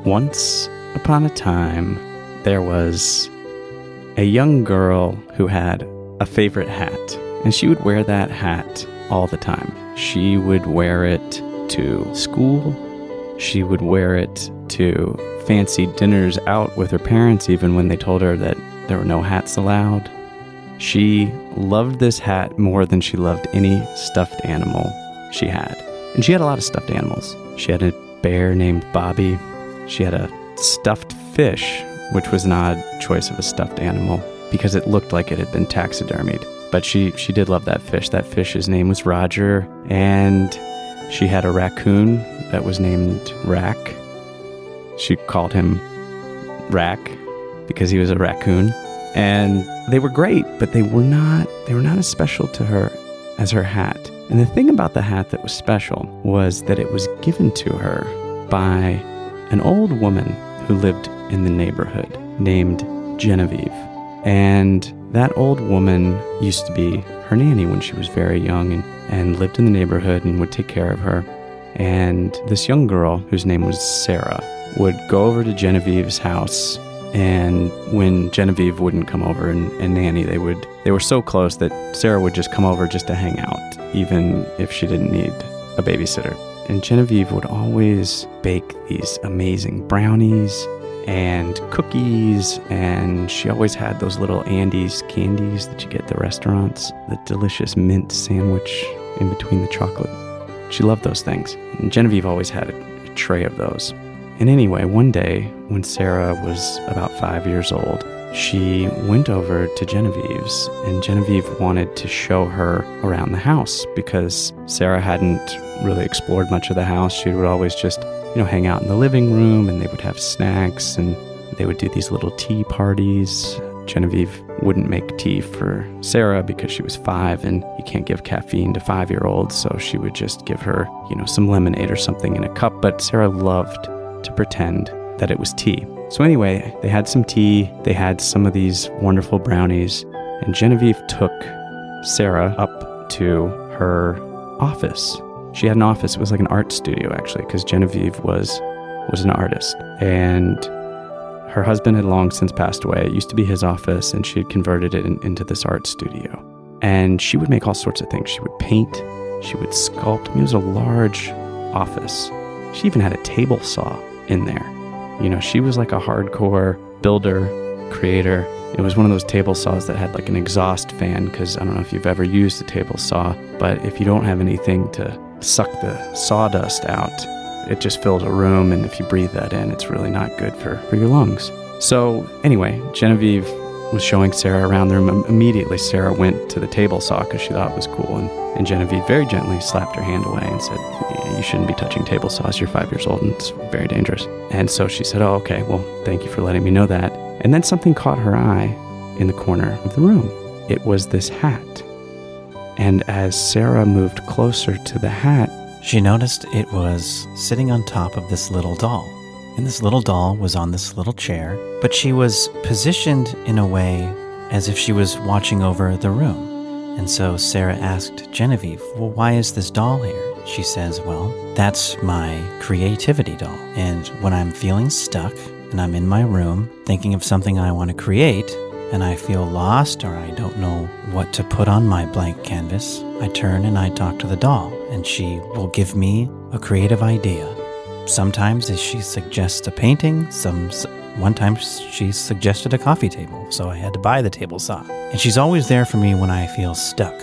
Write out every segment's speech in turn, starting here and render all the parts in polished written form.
Once upon a time, there was a young girl who had a favorite hat, and she would wear that hat all the time. She would wear it to school. She would wear it to fancy dinners out with her parents, even when they told her that there were no hats allowed. She loved this hat more than she loved any stuffed animal she had. And she had a lot of stuffed animals. She had a bear named Bobby. She had a stuffed fish, which was an odd choice of a stuffed animal because it looked like it had been taxidermied. But she did love that fish. That fish's name was Roger. And she had a raccoon that was named Rack. She called him Rack because he was a raccoon. And they were great, but they were not as special to her as her hat. And the thing about the hat that was special was that it was given to her by an old woman who lived in the neighborhood named Genevieve. And that old woman used to be her nanny when she was very young and lived in the neighborhood and would take care of her. And this young girl, whose name was Sarah, would go over to Genevieve's house. And when Genevieve wouldn't come over and nanny, they were so close that Sarah would just come over just to hang out, even if she didn't need a babysitter. And Genevieve would always bake these amazing brownies and cookies, and she always had those little Andes candies that you get at the restaurants, the delicious mint sandwich in between the chocolate. She loved those things, and Genevieve always had a tray of those. And anyway, one day when Sarah was about 5 years old, she went over to Genevieve's, and Genevieve wanted to show her around the house because Sarah hadn't really explored much of the house. She would always just, hang out in the living room, and they would have snacks, and they would do these little tea parties. Genevieve wouldn't make tea for Sarah because she was 5, and you can't give caffeine to 5-year-olds, so she would just give her, some lemonade or something in a cup. But Sarah loved to pretend that it was tea. So anyway, they had some tea, they had some of these wonderful brownies, and Genevieve took Sarah up to her office. She had an office. It was like an art studio, actually, because Genevieve was an artist. And her husband had long since passed away. It used to be his office, and she had converted it into this art studio. And she would make all sorts of things. She would paint, she would sculpt. It was a large office. She even had a table saw in there. She was like a hardcore builder, creator. It was one of those table saws that had like an exhaust fan, because I don't know if you've ever used a table saw, but if you don't have anything to suck the sawdust out, it just fills a room, and if you breathe that in, it's really not good for your lungs. So anyway, Genevieve was showing Sarah around the room. Immediately, Sarah went to the table saw because she thought it was cool, and Genevieve very gently slapped her hand away and said, "You shouldn't be touching table saws. You're 5 years old, and it's very dangerous." And so she said, "Oh, okay, well, thank you for letting me know that." And then something caught her eye in the corner of the room. It was this hat. And as Sarah moved closer to the hat, she noticed it was sitting on top of this little doll. And this little doll was on this little chair, but she was positioned in a way as if she was watching over the room. And so Sarah asked Genevieve, "Well, why is this doll here?" She says, "Well, that's my creativity doll. And when I'm feeling stuck and I'm in my room thinking of something I want to create, and I feel lost or I don't know what to put on my blank canvas, I turn and I talk to the doll, and she will give me a creative idea. Sometimes she suggests a painting, one time she suggested a coffee table, so I had to buy the table saw. And she's always there for me when I feel stuck."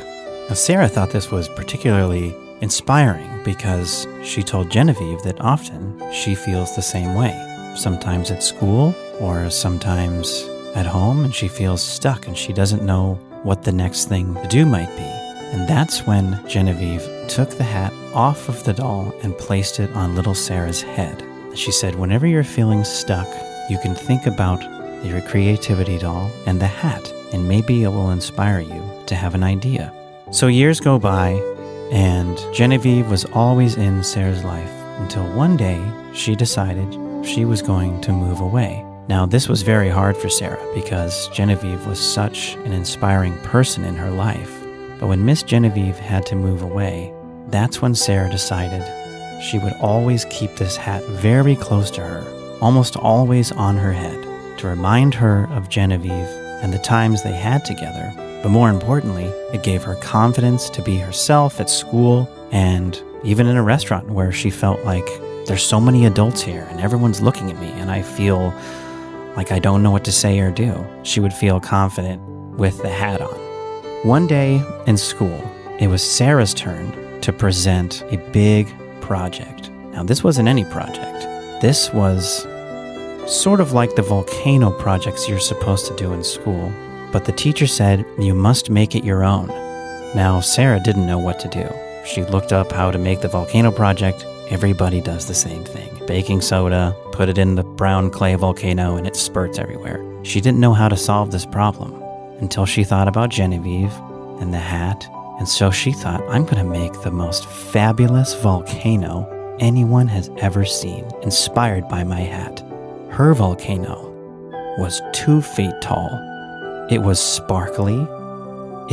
Now, Sarah thought this was particularly inspiring because she told Genevieve that often she feels the same way. Sometimes at school or sometimes at home, and she feels stuck and she doesn't know what the next thing to do might be. And that's when Genevieve took the hat off of the doll and placed it on little Sarah's head. She said, "Whenever you're feeling stuck, you can think about your creativity doll and the hat, and maybe it will inspire you to have an idea." So years go by, and Genevieve was always in Sarah's life until one day she decided she was going to move away. Now, this was very hard for Sarah because Genevieve was such an inspiring person in her life. But when Miss Genevieve had to move away, that's when Sarah decided she would always keep this hat very close to her almost always on her head to remind her of Genevieve and the times they had together. But more importantly, it gave her confidence to be herself at school and even in a restaurant where she felt like there's so many adults here and everyone's looking at me and I feel like I don't know what to say or do. She would feel confident with the hat on. One day in school, it was Sarah's turn to present a big project. Now, this wasn't any project. This was sort of like the volcano projects you're supposed to do in school, but the teacher said you must make it your own. Now, Sarah didn't know what to do. She looked up how to make the volcano project. Everybody does the same thing. Baking soda, put it in the brown clay volcano, and it spurts everywhere. She didn't know how to solve this problem until she thought about Genevieve and the hat, and so she thought, I'm going to make the most fabulous volcano anyone has ever seen, inspired by my hat. Her volcano was 2 feet tall. It was sparkly.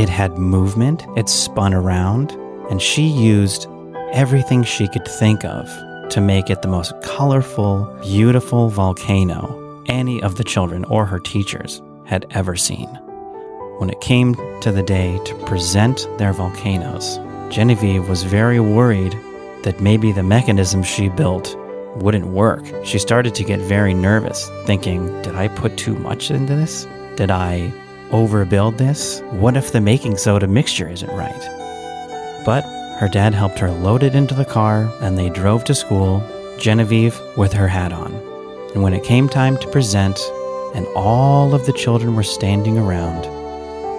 It had movement. It spun around, and she used everything she could think of to make it the most colorful, beautiful volcano any of the children or her teachers had ever seen. When it came to the day to present their volcanoes, Genevieve was very worried that maybe the mechanism she built wouldn't work. She started to get very nervous, thinking, did I put too much into this? Did I overbuild this? What if the baking soda mixture isn't right? But her dad helped her load it into the car, and they drove to school, Genevieve with her hat on. And when it came time to present, and all of the children were standing around,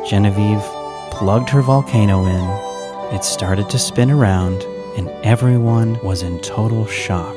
Genevieve plugged her volcano in. It started to spin around, and everyone was in total shock.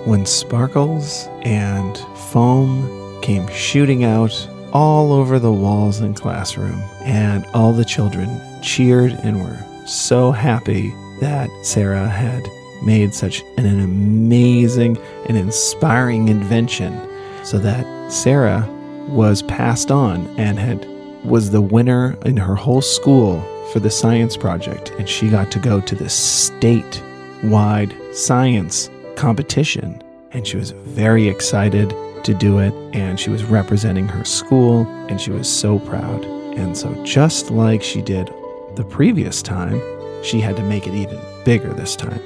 When sparkles and foam came shooting out all over the walls and classroom, and all the children cheered and were so happy that Sarah had made such an amazing and inspiring invention, so that Sarah was passed on and was the winner in her whole school for the science project, and she got to go to the state-wide science competition, and she was very excited to do it, and she was representing her school, and she was so proud. And so just like she did the previous time, she had to make it even bigger this time.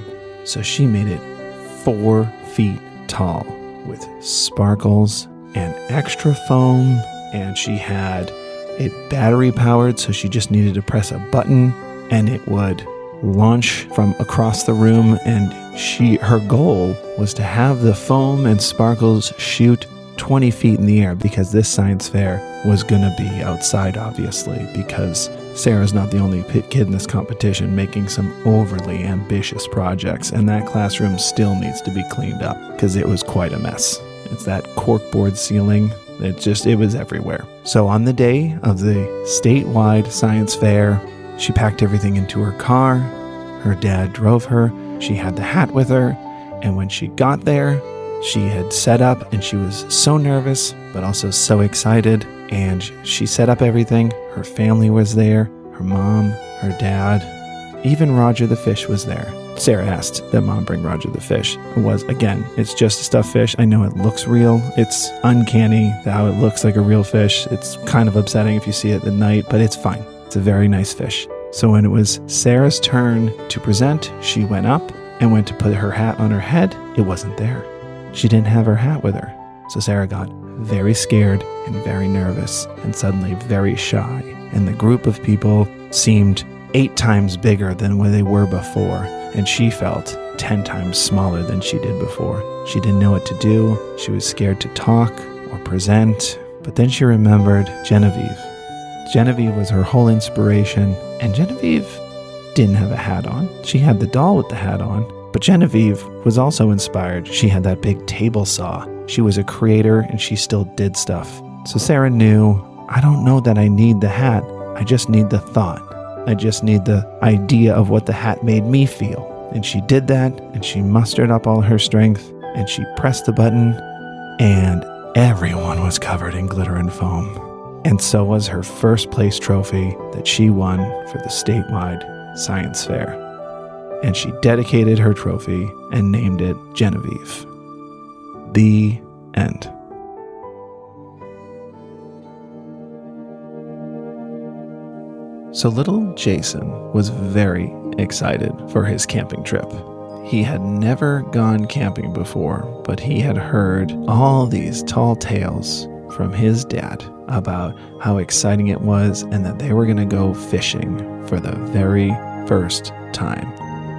So she made it 4 feet tall with sparkles and extra foam, and she had it battery powered, so she just needed to press a button and it would launch from across the room, and her goal was to have the foam and sparkles shoot 20 feet in the air, because this science fair was going to be outside, obviously, because Sarah's not the only kid in this competition making some overly ambitious projects, and that classroom still needs to be cleaned up because it was quite a mess. It's that corkboard ceiling. It was everywhere. So on the day of the statewide science fair, she packed everything into her car. Her dad drove her. She had the hat with her. And when she got there, she had set up, and she was so nervous, but also so excited. And she set up everything. Her family was there. Her mom, her dad, even Roger the fish was there. Sarah asked that Mom bring Roger the fish. It's just a stuffed fish. I know it looks real. It's uncanny how it looks like a real fish. It's kind of upsetting if you see it at night, but it's fine. It's a very nice fish. So when it was Sarah's turn to present, she went up and went to put her hat on her head. It wasn't there. She didn't have her hat with her. So Sarah got very scared and very nervous and suddenly very shy. And the group of people seemed 8 times bigger than where they were before, and she felt 10 times smaller than she did before. She didn't know what to do. She was scared to talk or present, but then she remembered Genevieve. Genevieve was her whole inspiration, and Genevieve didn't have a hat on. She had the doll with the hat on, but Genevieve was also inspired. She had that big table saw. She was a creator, and she still did stuff. So Sarah knew, I don't know that I need the hat. I just need the thought. I just need the idea of what the hat made me feel. And she did that, and she mustered up all her strength, and she pressed the button, and everyone was covered in glitter and foam. And so was her first place trophy that she won for the statewide science fair. And she dedicated her trophy and named it Genevieve. The End. So little Jason was very excited for his camping trip. He had never gone camping before, but he had heard all these tall tales from his dad about how exciting it was and that they were going to go fishing for the very first time.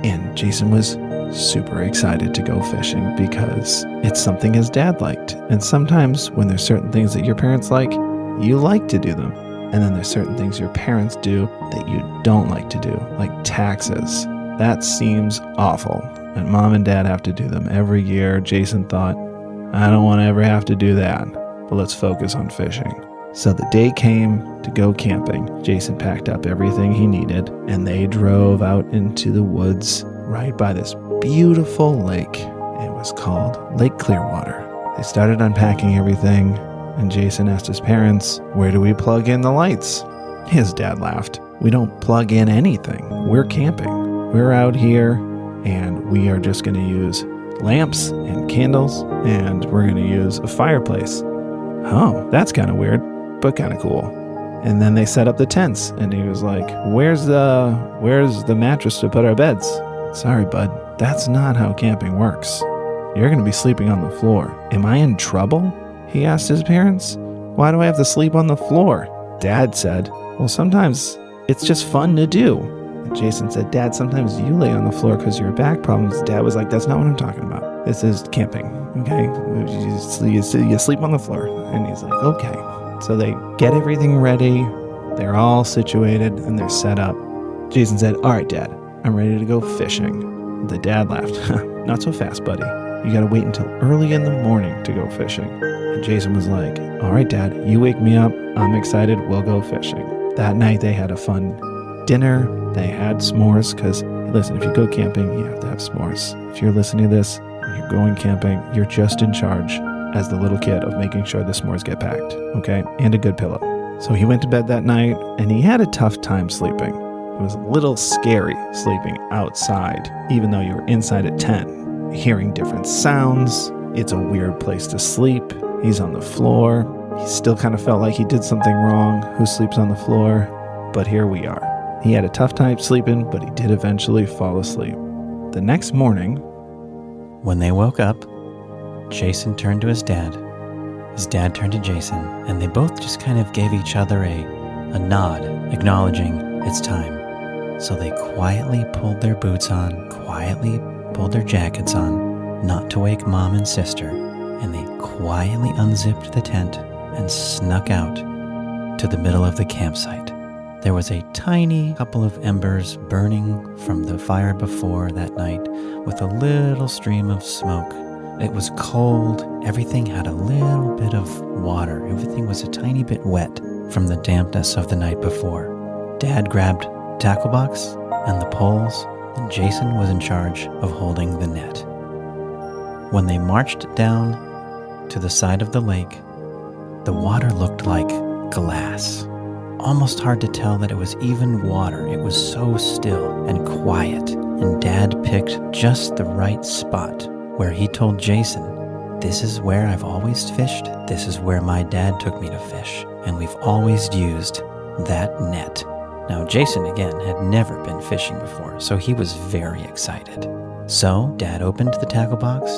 And Jason was super excited to go fishing because it's something his dad liked. And sometimes when there's certain things that your parents like, you like to do them. And then there's certain things your parents do that you don't like to do, like taxes. That seems awful. And mom and dad have to do them every year. Jason thought, I don't want to ever have to do that, but let's focus on fishing. So the day came to go camping. Jason packed up everything he needed, and they drove out into the woods right by this beautiful lake. It was called Lake Clearwater. They started unpacking everything, and Jason asked his parents, where do we plug in the lights? His dad laughed. We don't plug in anything. We're camping. We're out here, and we are just going to use lamps and candles, and we're going to use a fireplace. Oh, that's kind of weird, but kind of cool. And then they set up the tents, and he was like, where's the mattress to put our beds? Sorry, bud, that's not how camping works. You're going to be sleeping on the floor. Am I in trouble? He asked his parents. Why do I have to sleep on the floor? Dad said, well, sometimes it's just fun to do. And Jason said, Dad, sometimes you lay on the floor because of your back problems. Dad was like, that's not what I'm talking about. This is camping, okay? You sleep on the floor. And he's like, okay. So they get everything ready. They're all situated and they're set up. Jason said, all right, Dad, I'm ready to go fishing. The dad laughed. Not so fast, buddy. You got to wait until early in the morning to go fishing. And Jason was like, all right, Dad, you wake me up. I'm excited. We'll go fishing. That night, they had a fun dinner. They had s'mores because, listen, if you go camping, you have to have s'mores. If you're listening to this and you're going camping, you're just in charge as the little kid of making sure the s'mores get packed, okay? And a good pillow. So he went to bed that night, and he had a tough time sleeping. It was a little scary sleeping outside, even though you were inside a tent. Hearing different sounds. It's a weird place to sleep. He's on the floor. He still kind of felt like he did something wrong. Who sleeps on the floor? But here we are. He had a tough time sleeping, but he did eventually fall asleep. The next morning, when they woke up, Jason turned to his dad. His dad turned to Jason, and they both just kind of gave each other a nod, acknowledging it's time. So they quietly pulled their boots on, quietly pulled their jackets on, not to wake Mom and Sister, and they quietly unzipped the tent and snuck out to the middle of the campsite. There was a tiny couple of embers burning from the fire before that night with a little stream of smoke. It was cold. Everything had a little bit of water. Everything was a tiny bit wet from the dampness of the night before. Dad grabbed tackle box and the poles, and Jason was in charge of holding the net. When they marched down to the side of the lake, the water looked like glass. Almost hard to tell that it was even water. It was so still and quiet, and Dad picked just the right spot where he told Jason, this is where I've always fished. This is where my dad took me to fish, and we've always used that net. Now, Jason, again, had never been fishing before, so he was very excited. So, Dad opened the tackle box.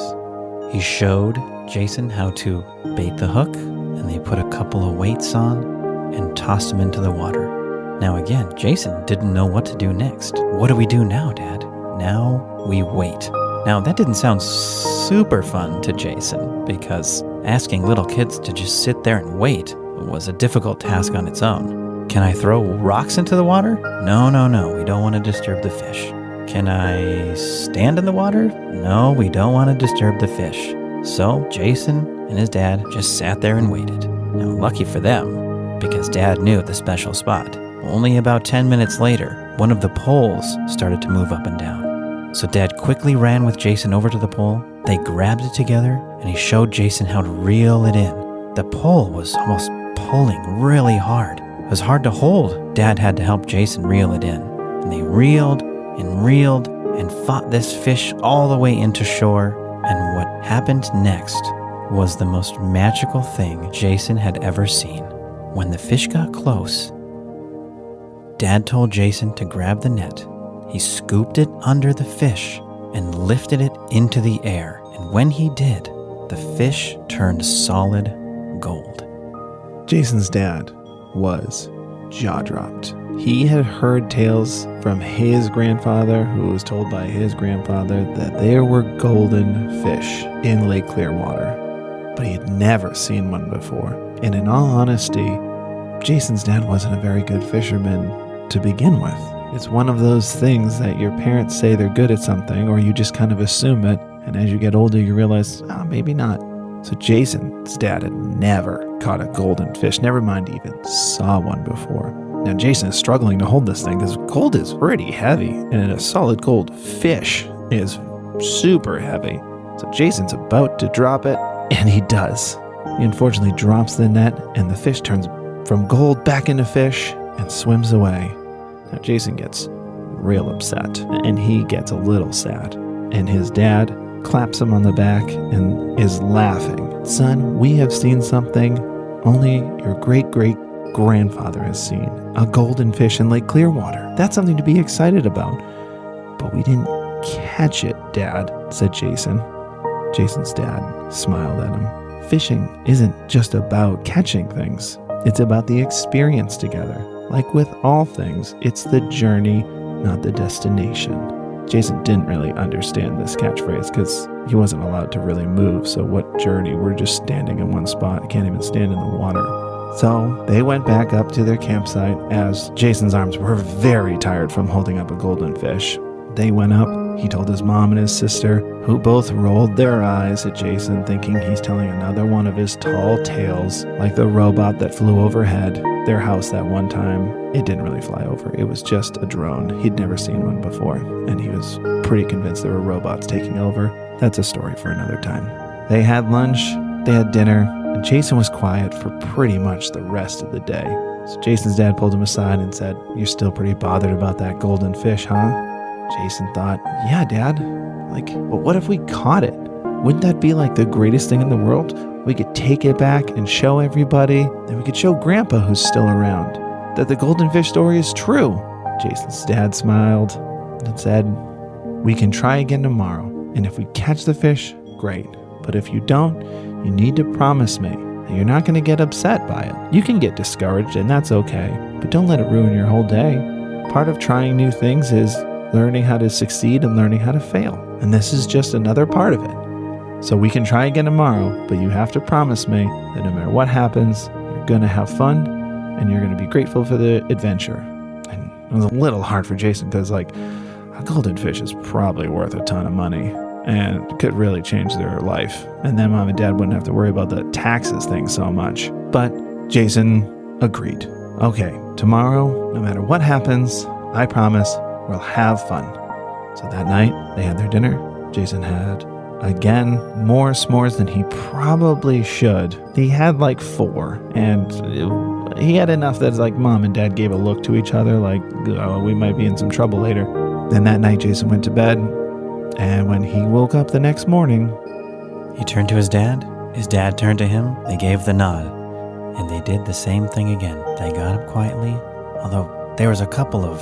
He showed Jason how to bait the hook, and they put a couple of weights on and tossed him into the water. Now, again, Jason didn't know what to do next. What do we do now, Dad? Now we wait. Now, that didn't sound super fun to Jason, because asking little kids to just sit there and wait was a difficult task on its own. Can I throw rocks into the water? No, we don't want to disturb the fish. Can I stand in the water? No, we don't want to disturb the fish. So Jason and his dad just sat there and waited. Now, lucky for them, because Dad knew the special spot. Only about 10 minutes later, one of the poles started to move up and down. So Dad quickly ran with Jason over to the pole. They grabbed it together, and he showed Jason how to reel it in. The pole was almost pulling really hard. It was hard to hold. Dad had to help Jason reel it in. And they reeled and fought this fish all the way into shore. And what happened next was the most magical thing Jason had ever seen. When the fish got close, Dad told Jason to grab the net. He scooped it under the fish and lifted it into the air. And when he did, the fish turned solid gold. Jason's dad was jaw-dropped. He had heard tales from his grandfather, who was told by his grandfather, that there were golden fish in Lake Clearwater, but he had never seen one before. And in all honesty, Jason's dad wasn't a very good fisherman to begin with. It's one of those things that your parents say they're good at something, or you just kind of assume it, and as you get older, you realize, maybe not. So Jason's dad had never caught a golden fish, never mind even saw one before. Now Jason is struggling to hold this thing because gold is pretty heavy, and a solid gold fish is super heavy. So Jason's about to drop it, and he does. He unfortunately drops the net, and the fish turns from gold back into fish and swims away. Now Jason gets real upset, and he gets a little sad. And his dad claps him on the back and is laughing. Son, we have seen something only your great-great-grandfather has seen. A golden fish in Lake Clearwater. That's something to be excited about. But we didn't catch it, Dad, said Jason. Jason's dad smiled at him. Fishing isn't just about catching things. It's about the experience together. Like with all things, it's the journey, not the destination. Jason didn't really understand this catchphrase because he wasn't allowed to really move. So what journey? We're just standing in one spot. Can't even stand in the water. So they went back up to their campsite as Jason's arms were very tired from holding up a golden fish. They went up. He told his mom and his sister, who both rolled their eyes at Jason, thinking he's telling another one of his tall tales, like the robot that flew overhead their house that one time. It didn't really fly over. It was just a drone. He'd never seen one before, and he was pretty convinced there were robots taking over. That's a story for another time. They had lunch, they had dinner, and Jason was quiet for pretty much the rest of the day. So Jason's dad pulled him aside and said, "You're still pretty bothered about that golden fish, huh?" Jason thought, "Yeah, Dad. But what if we caught it? Wouldn't that be like the greatest thing in the world? We could take it back and show everybody. Then we could show Grandpa, who's still around, that the golden fish story is true." Jason's dad smiled and said, "We can try again tomorrow. And if we catch the fish, great. But if you don't, you need to promise me that you're not going to get upset by it. You can get discouraged, and that's okay. But don't let it ruin your whole day. Part of trying new things is learning how to succeed and learning how to fail. And this is just another part of it. So we can try again tomorrow, but you have to promise me that no matter what happens, you're going to have fun and you're going to be grateful for the adventure." And it was a little hard for Jason because, a golden fish is probably worth a ton of money and could really change their life. And then Mom and Dad wouldn't have to worry about the taxes thing so much. But Jason agreed. "Okay, tomorrow, no matter what happens, I promise we'll have fun." So that night, they had their dinner. Jason had, again, more s'mores than he probably should. He had 4, and he had enough that Mom and Dad gave a look to each other we might be in some trouble later. Then that night, Jason went to bed, and when he woke up the next morning, He turned to his dad. His dad turned to him. They gave the nod, and they did the same thing again. They got up quietly, although there was a couple of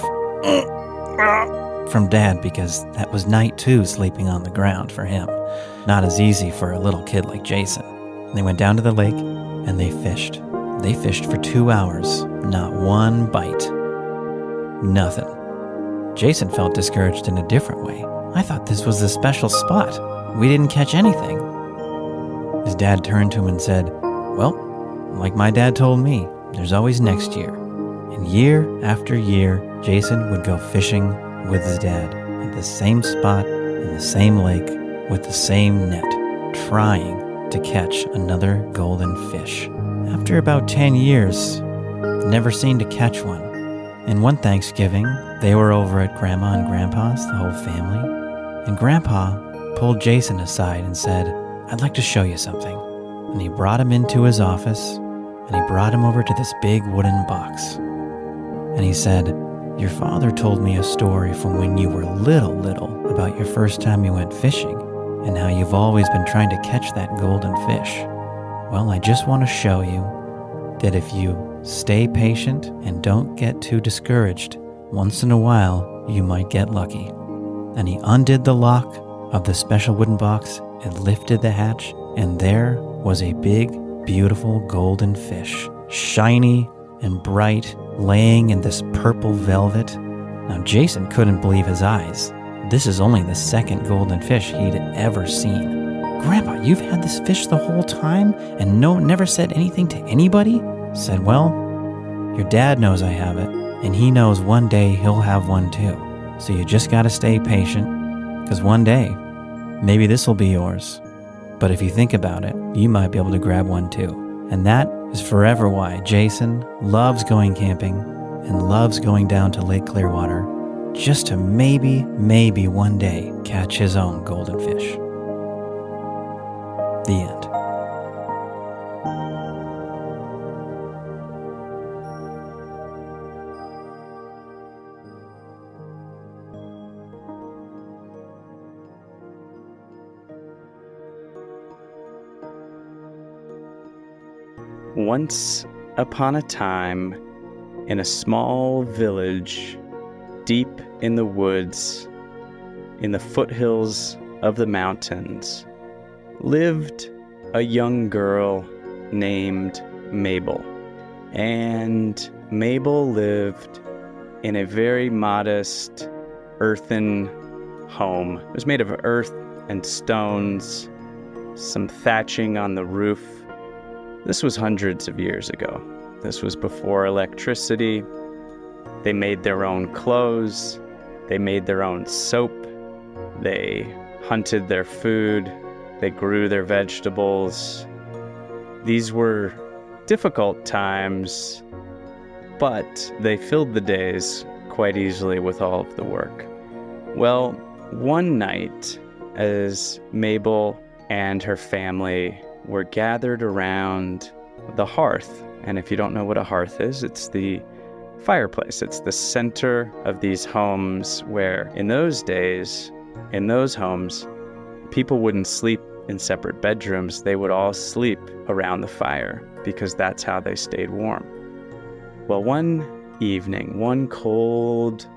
from Dad because that was night 2 sleeping on the ground for him. Not as easy for a little kid like Jason. They went down to the lake and they fished. They fished for 2 hours. Not one bite. Nothing. Jason felt discouraged in a different way. "I thought this was the special spot. We didn't catch anything." His dad turned to him and said, "Well, like my dad told me, there's always next year." And year after year, Jason would go fishing with his dad at the same spot in the same lake with the same net, trying to catch another golden fish. After about 10 years, never seemed to catch one. And one Thanksgiving, they were over at Grandma and Grandpa's, the whole family, and Grandpa pulled Jason aside and said, "I'd like to show you something." And he brought him into his office, and he brought him over to this big wooden box. And he said, "Your father told me a story from when you were little about your first time you went fishing. and how you've always been trying to catch that golden fish. Well, I just want to show you that if you stay patient and don't get too discouraged, once in a while you might get lucky. And he undid the lock of the special wooden box and lifted the hatch, and there was a big, beautiful golden fish, shiny and bright, laying in this purple velvet. Now Jason couldn't believe his eyes. This is only the second golden fish he'd ever seen. "Grandpa, you've had this fish the whole time and never said anything to anybody?" Said, "Well, your dad knows I have it, and he knows one day he'll have one too. So you just gotta stay patient, because one day, maybe this will be yours. But if you think about it, you might be able to grab one too." And that is forever why Jason loves going camping and loves going down to Lake Clearwater, just to maybe one day catch his own golden fish. The end. Once upon a time, in a small village deep in the woods, in the foothills of the mountains, lived a young girl named Mabel. And Mabel lived in a very modest earthen home. It was made of earth and stones, some thatching on the roof. This was hundreds of years ago. This was before electricity. They made their own clothes. They made their own soap. They hunted their food. They grew their vegetables. These were difficult times, but they filled the days quite easily with all of the work. Well, one night, as Mabel and her family were gathered around the hearth, and if you don't know what a hearth is, it's the fireplace. It's the center of these homes where, in those days, in those homes, people wouldn't sleep in separate bedrooms. They would all sleep around the fire because that's how they stayed warm. Well, one evening, one cold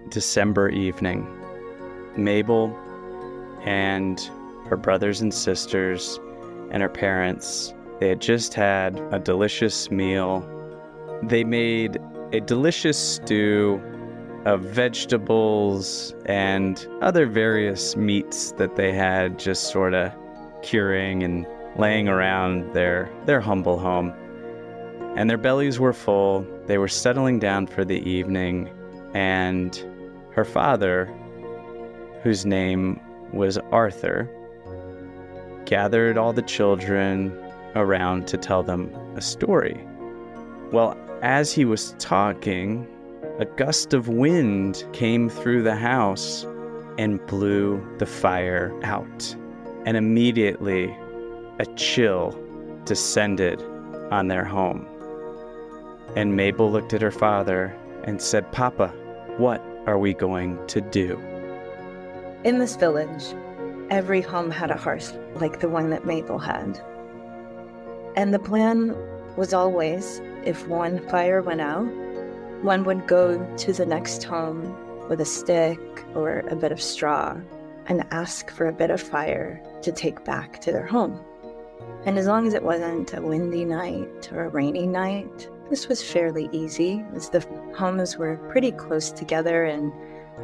December evening, Mabel and her brothers and sisters and her parents, they had just had a delicious meal. They made a delicious stew of vegetables and other various meats that they had just sort of curing and laying around their humble home. And their bellies were full. They were settling down for the evening, and her father, whose name was Arthur, gathered all the children around to tell them a story. Well, as he was talking, a gust of wind came through the house and blew the fire out. And immediately, a chill descended on their home. And Mabel looked at her father and said, "Papa, what are we going to do?" In this village, every home had a hearth like the one that Mabel had. And the plan was always, if one fire went out, one would go to the next home with a stick or a bit of straw and ask for a bit of fire to take back to their home. And as long as it wasn't a windy night or a rainy night, this was fairly easy, as the homes were pretty close together and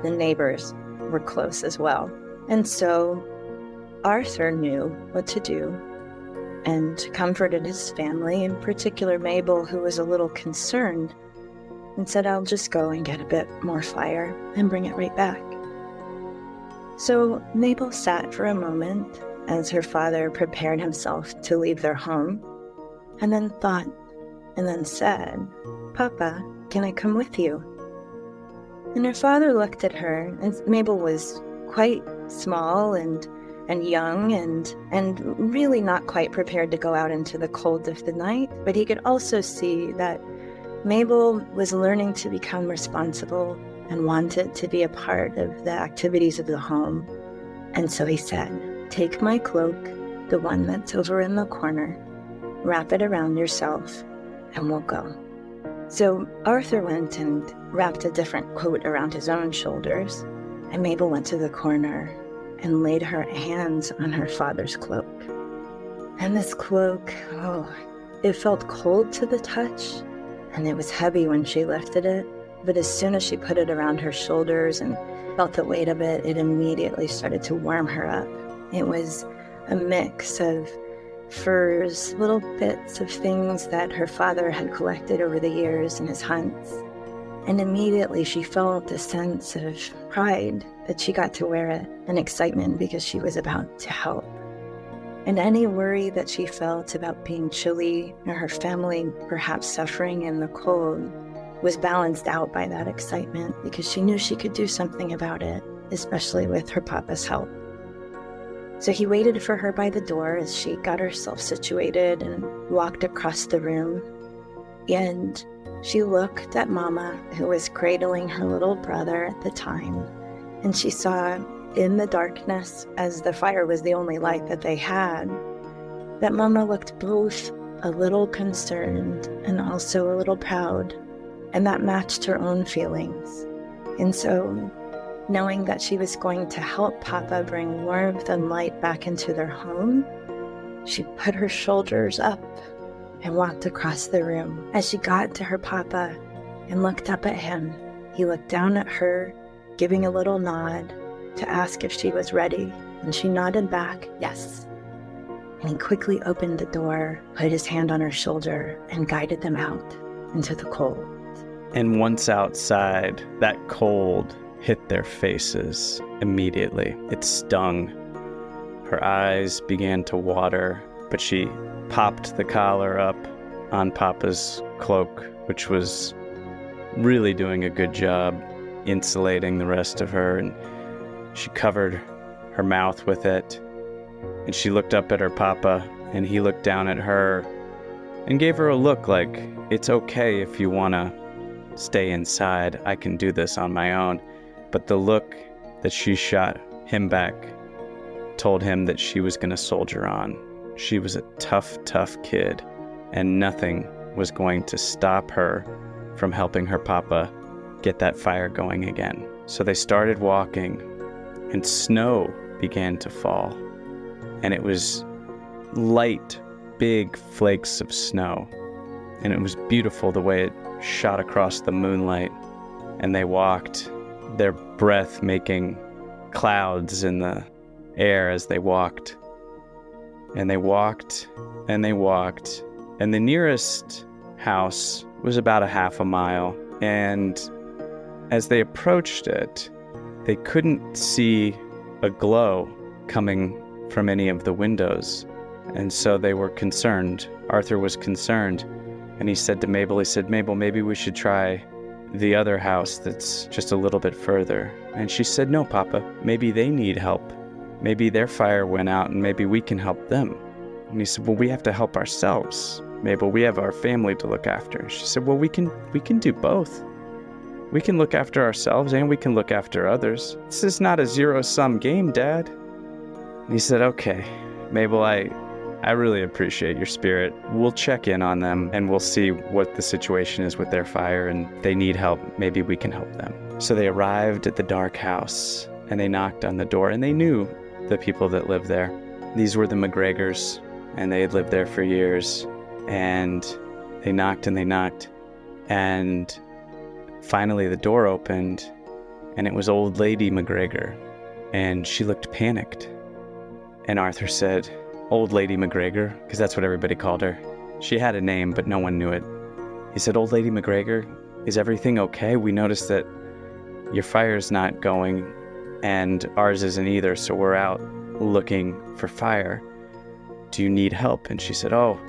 the neighbors were close as well. And so Arthur knew what to do and comforted his family, in particular Mabel, who was a little concerned, and said, "I'll just go and get a bit more fire and bring it right back." So Mabel sat for a moment as her father prepared himself to leave their home, and then thought, and then said, "Papa, can I come with you?" And her father looked at her, and Mabel was quite small and young and really not quite prepared to go out into the cold of the night, but he could also see that Mabel was learning to become responsible and wanted to be a part of the activities of the home. And so he said, Take my cloak, the one that's over in the corner, wrap it around yourself, and we'll go." So Arthur went and wrapped a different coat around his own shoulders, and Mabel went to the corner and laid her hands on her father's cloak. And this cloak, it felt cold to the touch, and it was heavy when she lifted it, but as soon as she put it around her shoulders and felt the weight of it, it immediately started to warm her up. It was a mix of furs, little bits of things that her father had collected over the years in his hunts. And immediately she felt a sense of pride that she got to wear it, and excitement because she was about to help. And any worry that she felt about being chilly or her family perhaps suffering in the cold was balanced out by that excitement because she knew she could do something about it, especially with her papa's help. So he waited for her by the door as she got herself situated and walked across the room. And she looked at Mama, who was cradling her little brother at the time, and she saw in the darkness, as the fire was the only light that they had, that Mama looked both a little concerned and also a little proud, and that matched her own feelings. And so, knowing that she was going to help Papa bring warmth and light back into their home, she put her shoulders up and walked across the room. As she got to her Papa and looked up at him, he looked down at her, giving a little nod to ask if she was ready, and she nodded back, yes. And he quickly opened the door, put his hand on her shoulder, and guided them out into the cold. And once outside, that cold hit their faces immediately. It stung. Her eyes began to water, but she popped the collar up on Papa's cloak, which was really doing a good job insulating the rest of her, and she covered her mouth with it, and she looked up at her Papa, and he looked down at her and gave her a look like, it's okay if you want to stay inside, I can do this on my own. But the look that she shot him back told him that she was going to soldier on. She was a tough kid, and nothing was going to stop her from helping her Papa get that fire going again. So they started walking, and snow began to fall, and it was light, big flakes of snow, and it was beautiful the way it shot across the moonlight. And they walked, their breath making clouds in the air as they walked. And they walked, and they walked, and the nearest house was about a half a mile, and as they approached it, they couldn't see a glow coming from any of the windows, and so they were concerned. Arthur was concerned, and he said to Mabel, Mabel, maybe we should try the other house that's just a little bit further. And she said, no, Papa, maybe they need help. Maybe their fire went out, and maybe we can help them. And he said, well, we have to help ourselves, Mabel. We have our family to look after. She said, well, we can do both. We can look after ourselves and we can look after others. This is not a zero-sum game, Dad. And he said, okay, Mabel, I really appreciate your spirit. We'll check in on them and we'll see what the situation is with their fire, and they need help. Maybe we can help them. So they arrived at the dark house and they knocked on the door, and they knew the people that lived there. These were the McGregors, and they had lived there for years. And they knocked and they knocked, and finally the door opened, and it was old lady McGregor, and she looked panicked. And Arthur said, old lady McGregor, because that's what everybody called her. She had a name, but no one knew it. He said, old lady McGregor, is everything okay? We noticed that your fire's not going, and ours isn't either, so we're out looking for fire. Do you need help? And she said, oh,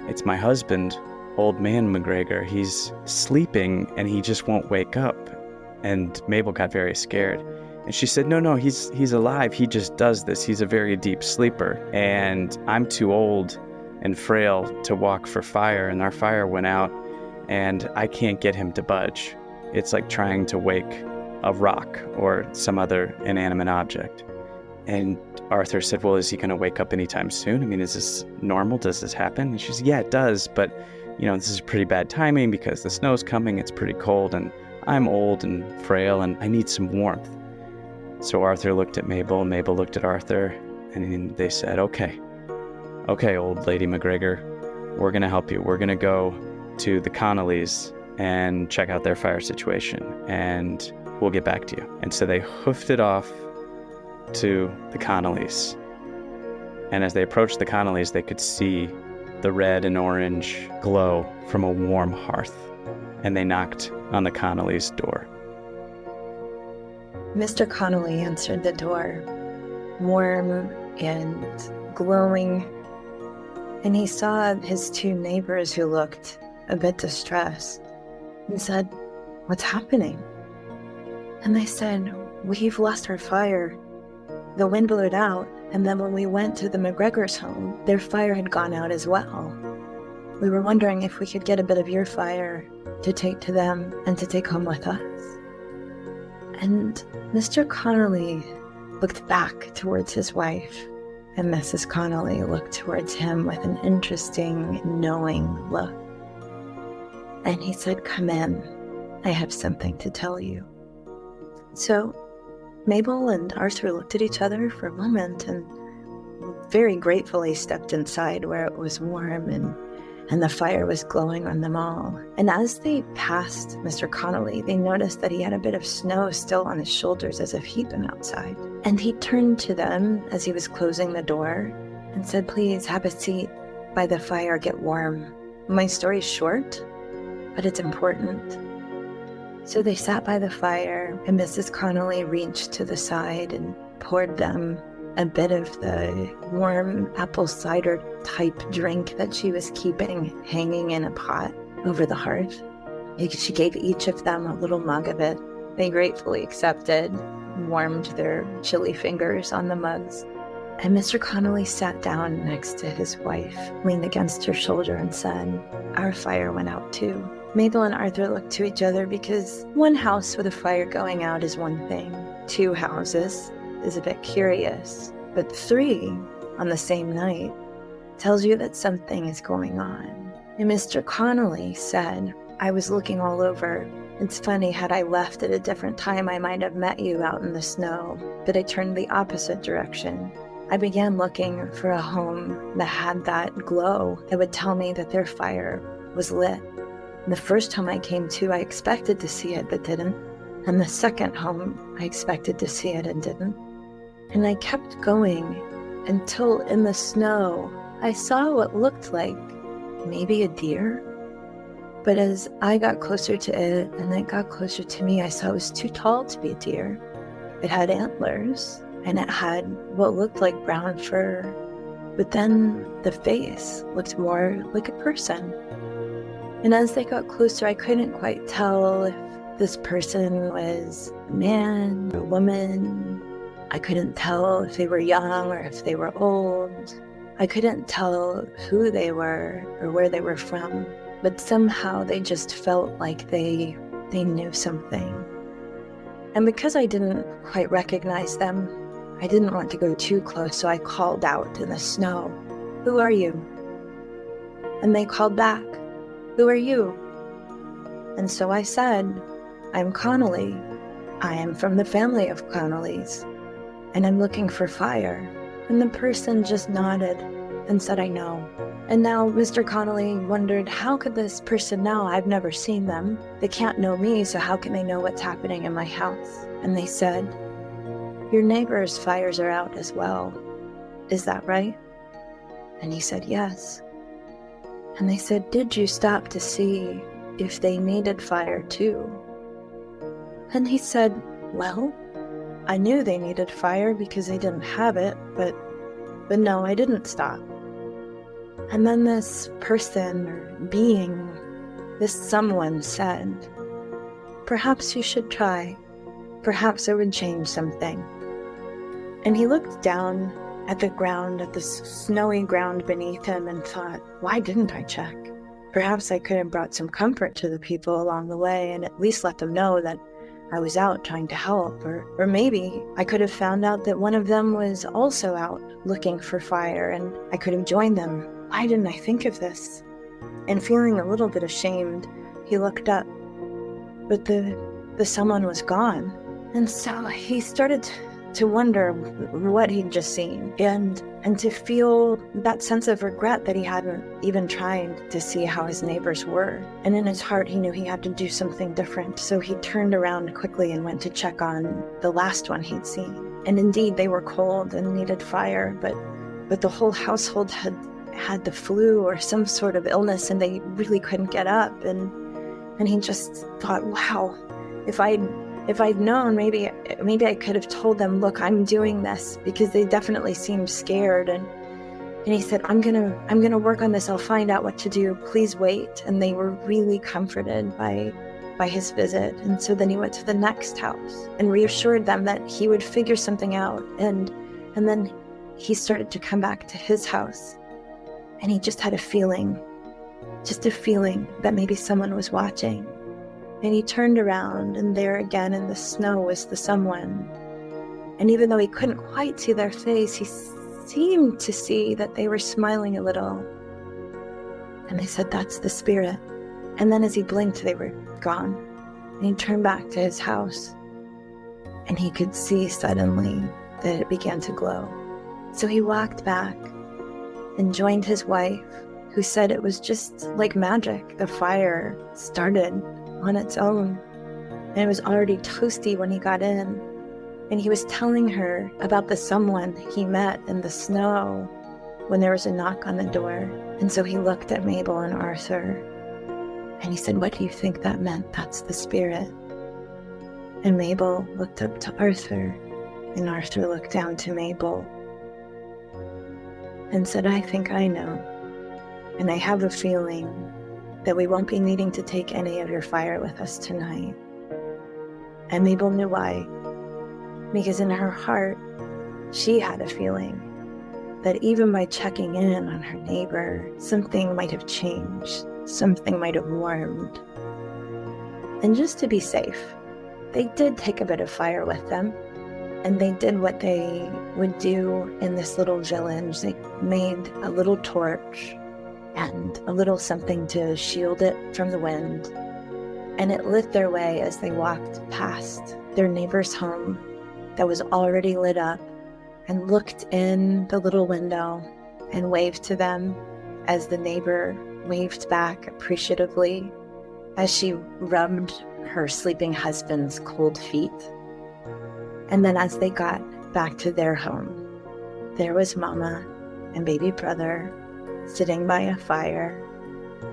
it's my husband, old man McGregor. He's sleeping and he just won't wake up. And Mabel got very scared. And she said, no, he's alive. He just does this. He's a very deep sleeper. And I'm too old and frail to walk for fire. And our fire went out and I can't get him to budge. It's like trying to wake a rock or some other inanimate object. And Arthur said, well, is he going to wake up anytime soon? I mean, is this normal? Does this happen? And she said, yeah, it does. But, this is pretty bad timing because the snow's coming. It's pretty cold and I'm old and frail and I need some warmth. So Arthur looked at Mabel, Mabel looked at Arthur, and they said, okay, old lady McGregor, we're going to help you. We're going to go to the Connollys and check out their fire situation, and we'll get back to you. And so they hoofed it off to the Connollys. And as they approached the Connollys, they could see the red and orange glow from a warm hearth. And they knocked on the Connollys' door. Mr. Connolly answered the door, warm and glowing, and he saw his two neighbors who looked a bit distressed and said, what's happening? And they said, we've lost our fire. The wind blew it out, and then when we went to the McGregor's home, their fire had gone out as well. We were wondering if we could get a bit of your fire to take to them and to take home with us. And Mr. Connolly looked back towards his wife, and Mrs. Connolly looked towards him with an interesting, knowing look. And he said, come in, I have something to tell you. So Mabel and Arthur looked at each other for a moment and very gratefully stepped inside where it was warm and the fire was glowing on them all. And as they passed Mr. Connolly, they noticed that he had a bit of snow still on his shoulders as if he'd been outside. And he turned to them as he was closing the door and said, please have a seat by the fire, get warm. My story's short, but it's important. So they sat by the fire, and Mrs. Connolly reached to the side and poured them a bit of the warm apple cider type drink that she was keeping hanging in a pot over the hearth. She gave each of them a little mug of it. They gratefully accepted, warmed their chilly fingers on the mugs. And Mr. Connolly sat down next to his wife, leaned against her shoulder and said, our fire went out too. Mabel and Arthur looked to each other because one house with a fire going out is one thing. 2 houses is a bit curious, but 3 on the same night tells you that something is going on. And Mr. Connolly said, I was looking all over. It's funny, had I left at a different time, I might have met you out in the snow, but I turned the opposite direction. I began looking for a home that had that glow that would tell me that their fire was lit. The first home I came to, I expected to see it, but didn't. And the second home, I expected to see it and didn't. And I kept going until in the snow, I saw what looked like maybe a deer. But as I got closer to it and it got closer to me, I saw it was too tall to be a deer. It had antlers and it had what looked like brown fur. But then the face looked more like a person. And as they got closer, I couldn't quite tell if this person was a man or a woman. I couldn't tell if they were young or if they were old. I couldn't tell who they were or where they were from. But somehow they just felt like they knew something. And because I didn't quite recognize them, I didn't want to go too close, so I called out in the snow, "Who are you?" And they called back, "Who are you?" And so I said, "I'm Connolly. I am from the family of Connollys, and I'm looking for fire." And the person just nodded and said, "I know." And now Mr. Connolly wondered, how could this person know? I've never seen them. They can't know me, so how can they know what's happening in my house? And they said, "Your neighbor's fires are out as well. Is that right?" And he said, "Yes." And they said, "Did you stop to see if they needed fire too?" And he said, "Well, I knew they needed fire because they didn't have it, but no, I didn't stop." And then this person or being, this someone said, "Perhaps you should try. Perhaps it would change something." And he looked down at the ground, at the snowy ground beneath him, and thought, why didn't I check? Perhaps I could have brought some comfort to the people along the way and at least let them know that I was out trying to help, or maybe I could have found out that one of them was also out looking for fire and I could have joined them. Why didn't I think of this? And feeling a little bit ashamed, he looked up, but the someone was gone. And so he started to wonder what he'd just seen and to feel that sense of regret that he hadn't even tried to see how his neighbors were. And in his heart, he knew he had to do something different. So he turned around quickly and went to check on the last one he'd seen. And indeed, they were cold and needed fire, but the whole household had the flu or some sort of illness and they really couldn't get up. And he just thought, wow, if I'd known, maybe I could have told them, look, I'm doing this, because they definitely seemed scared. And he said, I'm gonna work on this. I'll find out what to do. Please wait. And they were really comforted by his visit. And so then he went to the next house and reassured them that he would figure something out. And then he started to come back to his house, and he just had a feeling that maybe someone was watching. And he turned around, and there again in the snow was the someone. And even though he couldn't quite see their face, he seemed to see that they were smiling a little. And they said, that's the spirit. And then as he blinked, they were gone. And he turned back to his house, and he could see suddenly that it began to glow. So he walked back and joined his wife, who said it was just like magic. The fire started on its own, and it was already toasty when he got in. And he was telling her about the someone he met in the snow when there was a knock on the door. And so he looked at Mabel and Arthur, and he said, what do you think that meant? That's the spirit. And Mabel looked up to Arthur, and Arthur looked down to Mabel and said, I think I know. And I have a feeling that we won't be needing to take any of your fire with us tonight. And Mabel knew why. Because in her heart, she had a feeling that even by checking in on her neighbor, something might have changed, something might have warmed. And just to be safe, they did take a bit of fire with them, and they did what they would do in this little village. They made a little torch and a little something to shield it from the wind, and it lit their way as they walked past their neighbor's home that was already lit up, and looked in the little window and waved to them as the neighbor waved back appreciatively as she rubbed her sleeping husband's cold feet. And then as they got back to their home, there was Mama and baby brother sitting by a fire.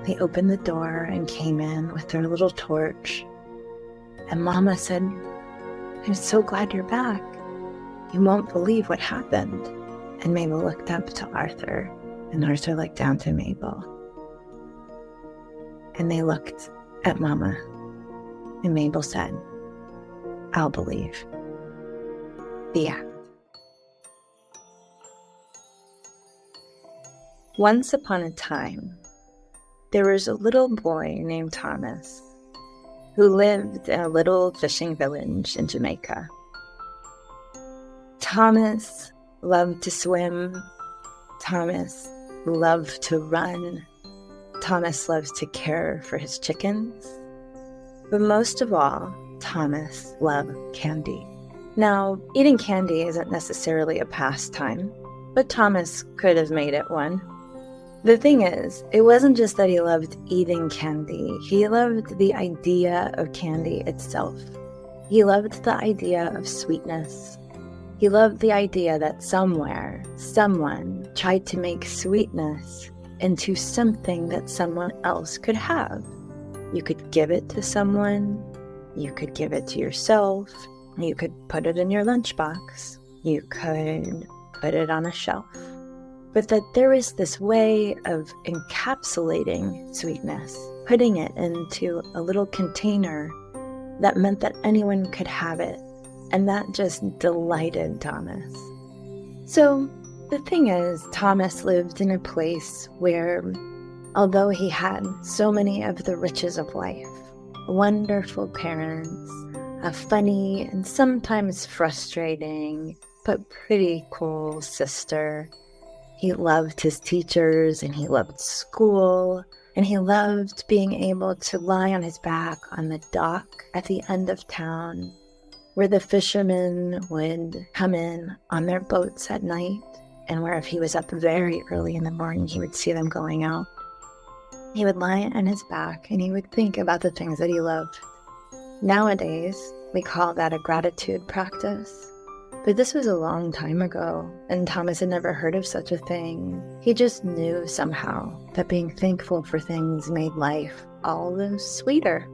They opened the door and came in with their little torch. And Mama said, I'm so glad you're back. You won't believe what happened. And Mabel looked up to Arthur, and Arthur looked down to Mabel. And they looked at Mama, and Mabel said, I'll believe. The end. Once upon a time, there was a little boy named Thomas who lived in a little fishing village in Jamaica. Thomas loved to swim. Thomas loved to run. Thomas loved to care for his chickens. But most of all, Thomas loved candy. Now, eating candy isn't necessarily a pastime, but Thomas could have made it one. The thing is, it wasn't just that he loved eating candy. He loved the idea of candy itself. He loved the idea of sweetness. He loved the idea that somewhere, someone tried to make sweetness into something that someone else could have. You could give it to someone. You could give it to yourself. You could put it in your lunchbox. You could put it on a shelf. But that there is this way of encapsulating sweetness, putting it into a little container that meant that anyone could have it. And that just delighted Thomas. So the thing is, Thomas lived in a place where, although he had so many of the riches of life, wonderful parents, a funny and sometimes frustrating, but pretty cool sister. He loved his teachers, and he loved school, and he loved being able to lie on his back on the dock at the end of town, where the fishermen would come in on their boats at night, and where if he was up very early in the morning, he would see them going out. He would lie on his back, and he would think about the things that he loved. Nowadays, we call that a gratitude practice. But this was a long time ago, and Thomas had never heard of such a thing. He just knew somehow that being thankful for things made life all the sweeter.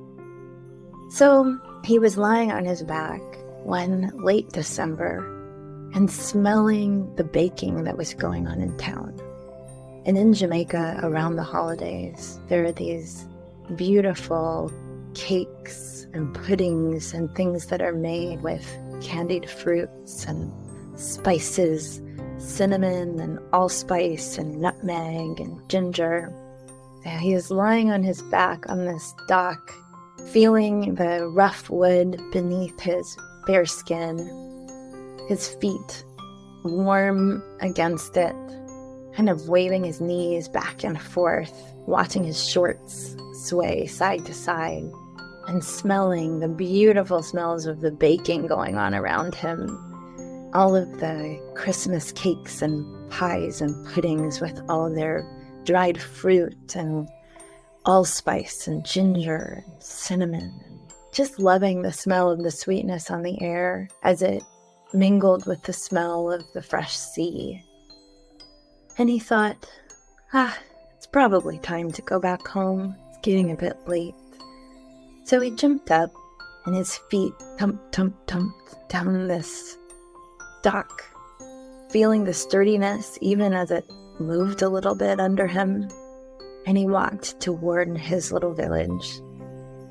So he was lying on his back one late December and smelling the baking that was going on in town. And in Jamaica, around the holidays, there are these beautiful cakes and puddings and things that are made with candied fruits and spices, cinnamon and allspice and nutmeg and ginger. He is lying on his back on this dock, feeling the rough wood beneath his bare skin, his feet warm against it, kind of waving his knees back and forth, watching his shorts sway side to side, and smelling the beautiful smells of the baking going on around him. All of the Christmas cakes and pies and puddings with all their dried fruit and allspice and ginger and cinnamon. Just loving the smell of the sweetness on the air as it mingled with the smell of the fresh sea. And he thought, it's probably time to go back home. It's getting a bit late. So he jumped up, and his feet thumped down this dock, feeling the sturdiness even as it moved a little bit under him. And he walked toward his little village,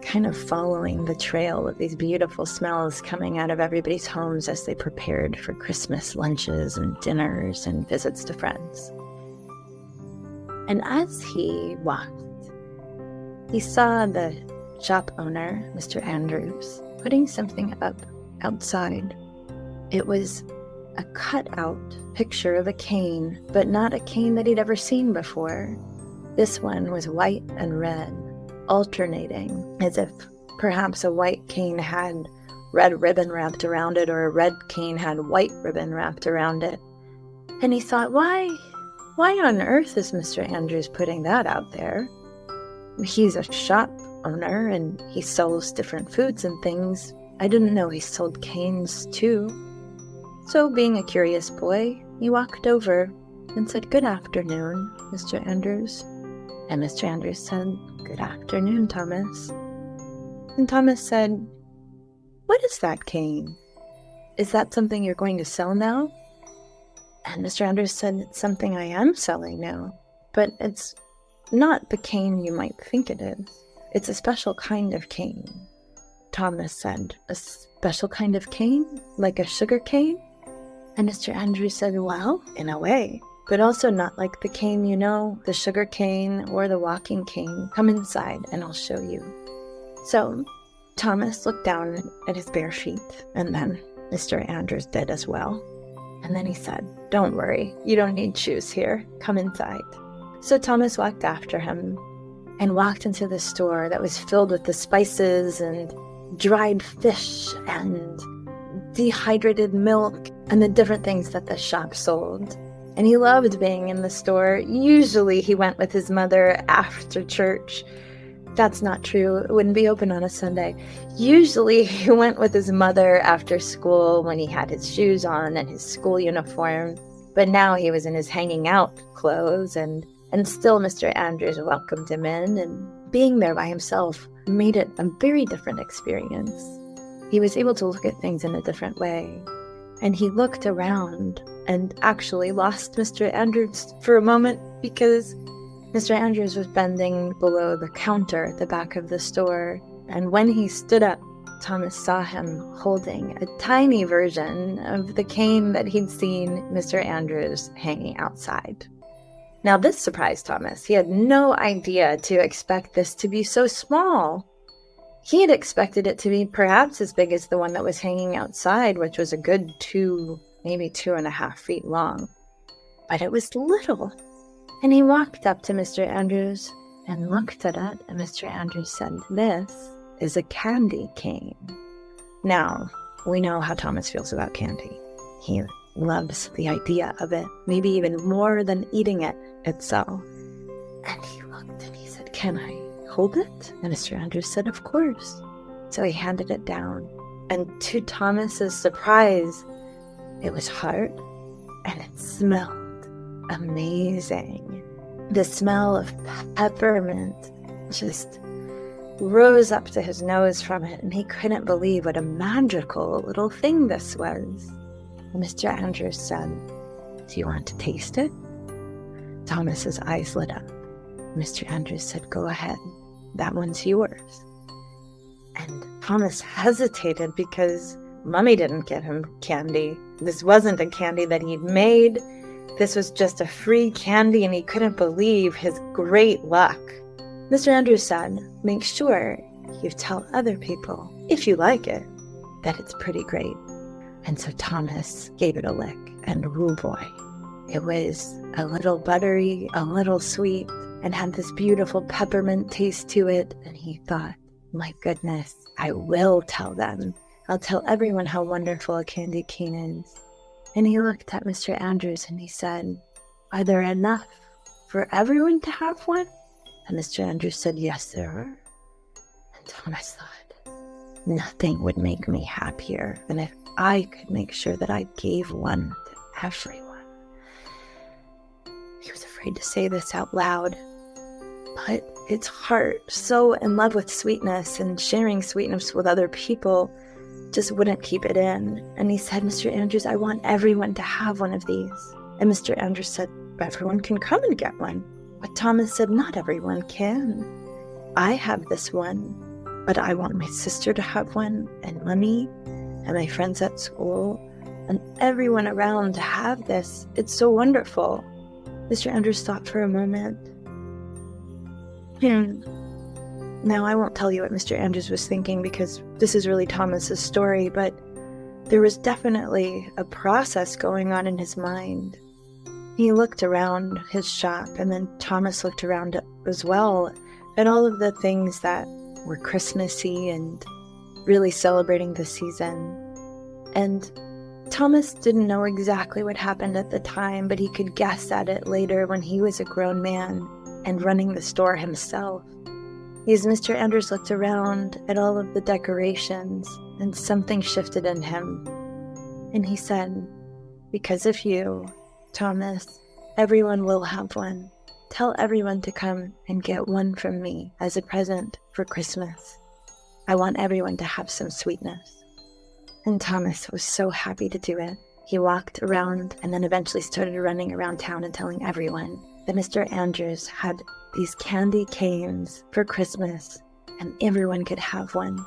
kind of following the trail of these beautiful smells coming out of everybody's homes as they prepared for Christmas lunches and dinners and visits to friends. And as he walked, he saw the shop owner, Mr. Andrews, putting something up outside. It was a cut-out picture of a cane, but not a cane that he'd ever seen before. This one was white and red, alternating, as if perhaps a white cane had red ribbon wrapped around it, or a red cane had white ribbon wrapped around it. And he thought, why on earth is Mr. Andrews putting that out there? He's a shop owner, and he sells different foods and things. I didn't know he sold canes too. So, being a curious boy, he walked over and said, "Good afternoon, Mr. Andrews." And Mr. Andrews said, "Good afternoon, Thomas." And Thomas said, "What is that cane? Is that something you're going to sell now?" And Mr. Andrews said, "It's something I am selling now, but it's not the cane you might think it is. It's a special kind of cane." Thomas said, "A special kind of cane? Like a sugar cane?" And Mr. Andrews said, "Well, in a way, but also not like the cane you know, the sugar cane or the walking cane. Come inside and I'll show you." So Thomas looked down at his bare feet, and then Mr. Andrews did as well. And then he said, "Don't worry, you don't need shoes here. Come inside." So Thomas walked after him and walked into the store that was filled with the spices and dried fish and dehydrated milk and the different things that the shop sold. And he loved being in the store. Usually he went with his mother after church. That's not true. It wouldn't be open on a Sunday. Usually he went with his mother after school when he had his shoes on and his school uniform. But now he was in his hanging out clothes, and still Mr. Andrews welcomed him in, and being there by himself made it a very different experience. He was able to look at things in a different way. And he looked around and actually lost Mr. Andrews for a moment, because Mr. Andrews was bending below the counter at the back of the store. And when he stood up, Thomas saw him holding a tiny version of the cane that he'd seen Mr. Andrews hanging outside. Now this surprised Thomas. He had no idea to expect this to be so small. He had expected it to be perhaps as big as the one that was hanging outside, which was a good 2, maybe 2.5 feet long. But it was little. And he walked up to Mr. Andrews and looked at it, and Mr. Andrews said, "This is a candy cane." Now, we know how Thomas feels about candy. He loves the idea of it, maybe even more than eating it itself. And he looked and he said, "Can I hold it?" And Mr. Andrews said, "Of course." So he handed it down. And to Thomas's surprise, it was hard and it smelled amazing. The smell of peppermint just rose up to his nose from it, and he couldn't believe what a magical little thing this was. And Mr. Andrews said, "Do you want to taste it?" Thomas's eyes lit up. Mr. Andrews said, "Go ahead. That one's yours." And Thomas hesitated because Mummy didn't get him candy. This wasn't a candy that he'd made. This was just a free candy, and he couldn't believe his great luck. Mr. Andrews said, "Make sure you tell other people, if you like it, that it's pretty great." And so Thomas gave it a lick, and oh boy, it was a little buttery, a little sweet, and had this beautiful peppermint taste to it. And he thought, "My goodness, I will tell them. I'll tell everyone how wonderful a candy cane is." And he looked at Mr. Andrews and he said, "Are there enough for everyone to have one?" And Mr. Andrews said, "Yes, there are." And Thomas thought, nothing would make me happier than if I could make sure that I gave one to everyone. He was afraid to say this out loud, but his heart, so in love with sweetness and sharing sweetness with other people, just wouldn't keep it in. And he said, "Mr. Andrews, I want everyone to have one of these." And Mr. Andrews said, "Everyone can come and get one." But Thomas said, "Not everyone can. I have this one, but I want my sister to have one, and Mummy, and my friends at school, and everyone around to have this. It's so wonderful." Mr. Andrews thought for a moment. Now, I won't tell you what Mr. Andrews was thinking because this is really Thomas's story, but there was definitely a process going on in his mind. He looked around his shop, and then Thomas looked around as well at all of the things that were Christmassy and really celebrating the season. And Thomas didn't know exactly what happened at the time, but he could guess at it later when he was a grown man and running the store himself. As Mr. Andrews looked around at all of the decorations, and something shifted in him. And he said, "Because of you, Thomas, everyone will have one. Tell everyone to come and get one from me as a present for Christmas. I want everyone to have some sweetness." And Thomas was so happy to do it. He walked around and then eventually started running around town and telling everyone that Mr. Andrews had these candy canes for Christmas and everyone could have one.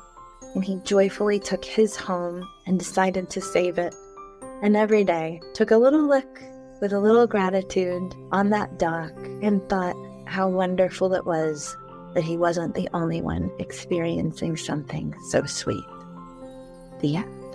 And he joyfully took his home and decided to save it. And every day took a little lick with a little gratitude on that dock and thought how wonderful it was that he wasn't the only one experiencing something so sweet. The end.